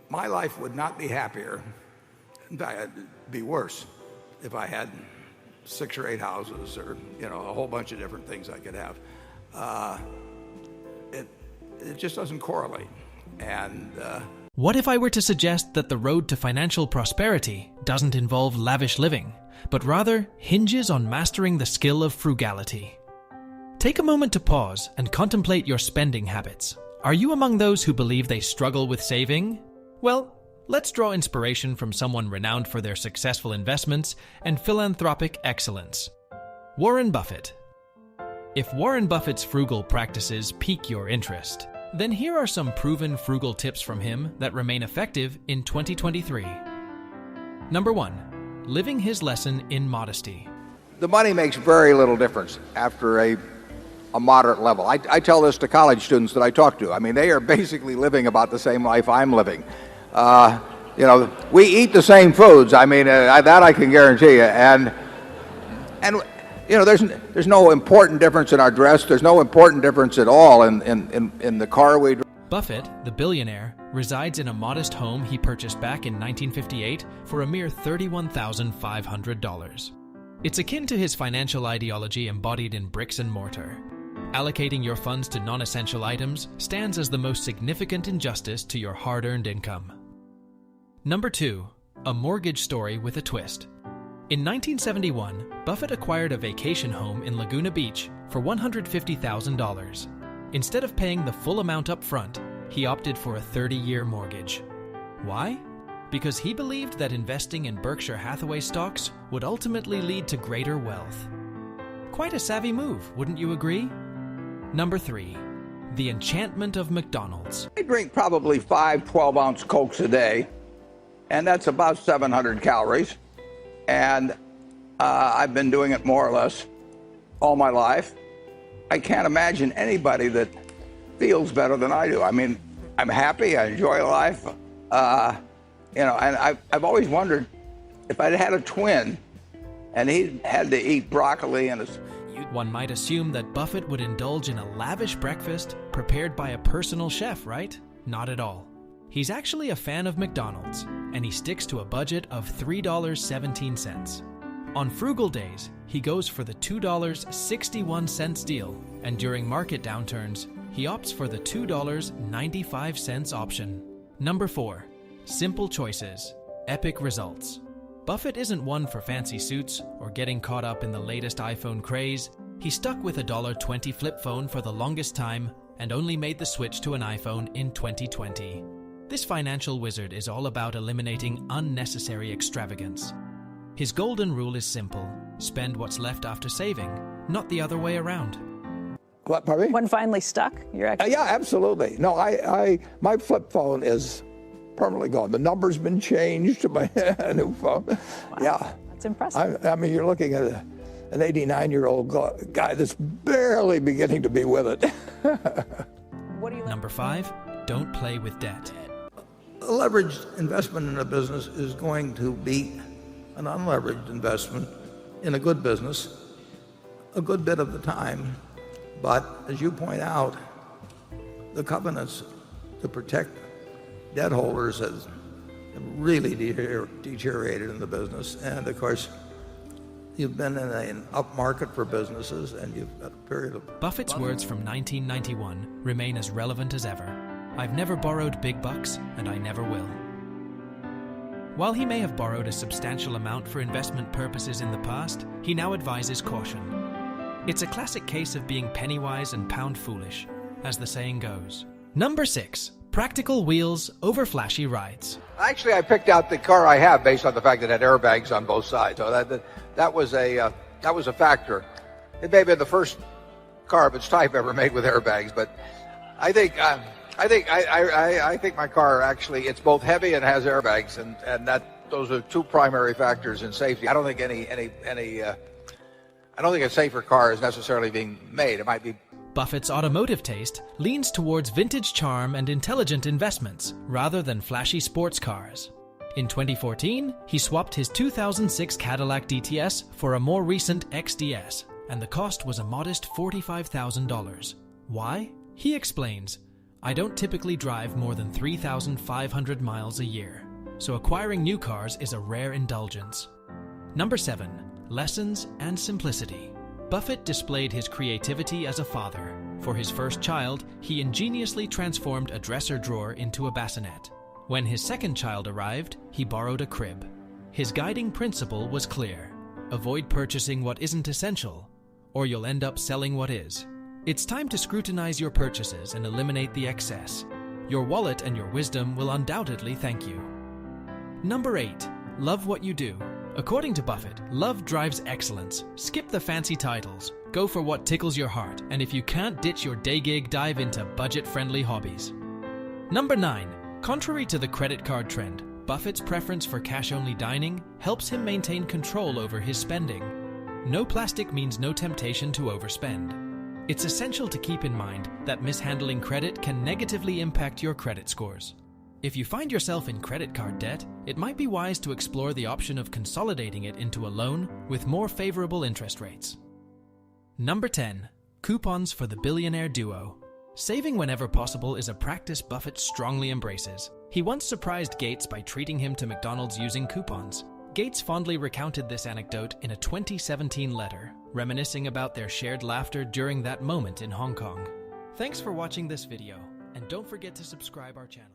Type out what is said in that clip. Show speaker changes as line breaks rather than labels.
my life would not be happier. In fact, it'd be worse if I had 6 or 8 houses, or a whole bunch of different things I could have. It just doesn't correlate. And
what if I were to suggest that the road to financial prosperity doesn't involve lavish living, but rather hinges on mastering the skill of frugality? Take a moment to pause and contemplate your spending habits. Are you among those who believe they struggle with saving? Well, let's draw inspiration from someone renowned for their successful investments and philanthropic excellence. Warren Buffett. If Warren Buffett's frugal practices pique your interest, then here are some proven frugal tips from him that remain effective in 2023. Number 1. Living his lesson in modesty.
The money makes very little difference after a moderate level. I tell this to college students that I talk to. I mean, they are basically living about the same life I'm living. We eat the same foods. I mean, that I can guarantee you. And there's no important difference in our dress. There's no important difference at all in the car we drive.
Buffett, the billionaire, resides in a modest home he purchased back in 1958 for a mere $31,500. It's akin to his financial ideology embodied in bricks and mortar. Allocating your funds to non-essential items stands as the most significant injustice to your hard-earned income. Number 2. A mortgage story with a twist. In 1971, Buffett acquired a vacation home in Laguna Beach for $150,000. Instead of paying the full amount up front, he opted for a 30-year mortgage. Why? Because he believed that investing in Berkshire Hathaway stocks would ultimately lead to greater wealth. Quite a savvy move, wouldn't you agree? Number 3. The enchantment of McDonald's.
I drink probably 5 12-ounce Cokes a day, and that's about 700 calories. And I've been doing it more or less all my life. I can't imagine anybody that feels better than I do. I mean, I'm happy, I enjoy life. And I've always wondered if I'd had a twin and he had to eat broccoli and
One might assume that Buffett would indulge in a lavish breakfast prepared by a personal chef, right? Not at all. He's actually a fan of McDonald's, and he sticks to a budget of $3.17. On frugal days, he goes for the $2.61 deal, and during market downturns, he opts for the $2.95 option. Number 4. Simple choices, epic results. Buffett isn't one for fancy suits or getting caught up in the latest iPhone craze. He stuck with a $1.20 flip phone for the longest time and only made the switch to an iPhone in 2020. This financial wizard is all about eliminating unnecessary extravagance. His golden rule is simple: spend what's left after saving, not the other way around.
What, pardon me?
When finally stuck, you're actually...
Yeah, absolutely. No, my flip phone is permanently gone. The number's been changed to my new phone.
Wow.
Yeah.
That's impressive.
I mean, you're looking at an 89-year-old guy that's barely beginning to be with it.
What do you...
Number 5, don't play with debt.
A leveraged investment in a business is going to beat an unleveraged investment in a good business a good bit of the time. But as you point out, the covenants to protect debt holders have really deteriorated in the business. And of course, you've been in an up market for businesses, and you've got a period of...
Buffett's words from 1991 remain as relevant as ever. I've never borrowed big bucks, and I never will. While he may have borrowed a substantial amount for investment purposes in the past, he now advises caution. It's a classic case of being penny wise and pound foolish, as the saying goes. Number 6, practical wheels over flashy rides.
Actually, I picked out the car I have based on the fact that it had airbags on both sides. So that was a factor. It may have been the first car of its type ever made with airbags, but I think my car actually, it's both heavy and has airbags, and those are 2 primary factors in safety. I don't think I don't think a safer car is necessarily being made. It might be.
Buffett's automotive taste leans towards vintage charm and intelligent investments rather than flashy sports cars. In 2014, he swapped his 2006 Cadillac DTS for a more recent XDS, and the cost was a modest $45,000. Why? He explains, I don't typically drive more than 3,500 miles a year, so acquiring new cars is a rare indulgence. Number 7. Lessons and simplicity. Buffett displayed his creativity as a father. For his first child, he ingeniously transformed a dresser drawer into a bassinet. When his second child arrived, he borrowed a crib. His guiding principle was clear: avoid purchasing what isn't essential, or you'll end up selling what is. It's time to scrutinize your purchases and eliminate the excess. Your wallet and your wisdom will undoubtedly thank you. Number 8. Love what you do. According to Buffett, love drives excellence. Skip the fancy titles. Go for what tickles your heart, and if you can't ditch your day gig, dive into budget-friendly hobbies. Number 9. Contrary to the credit card trend, Buffett's preference for cash-only dining helps him maintain control over his spending. No plastic means no temptation to overspend. It's essential to keep in mind that mishandling credit can negatively impact your credit scores. If you find yourself in credit card debt, it might be wise to explore the option of consolidating it into a loan with more favorable interest rates. Number 10. Coupons for the billionaire duo. Saving whenever possible is a practice Buffett strongly embraces. He once surprised Gates by treating him to McDonald's using coupons. Gates fondly recounted this anecdote in a 2017 letter, reminiscing about their shared laughter during that moment in Hong Kong. Thanks for watching this video, and don't forget to subscribe our channel.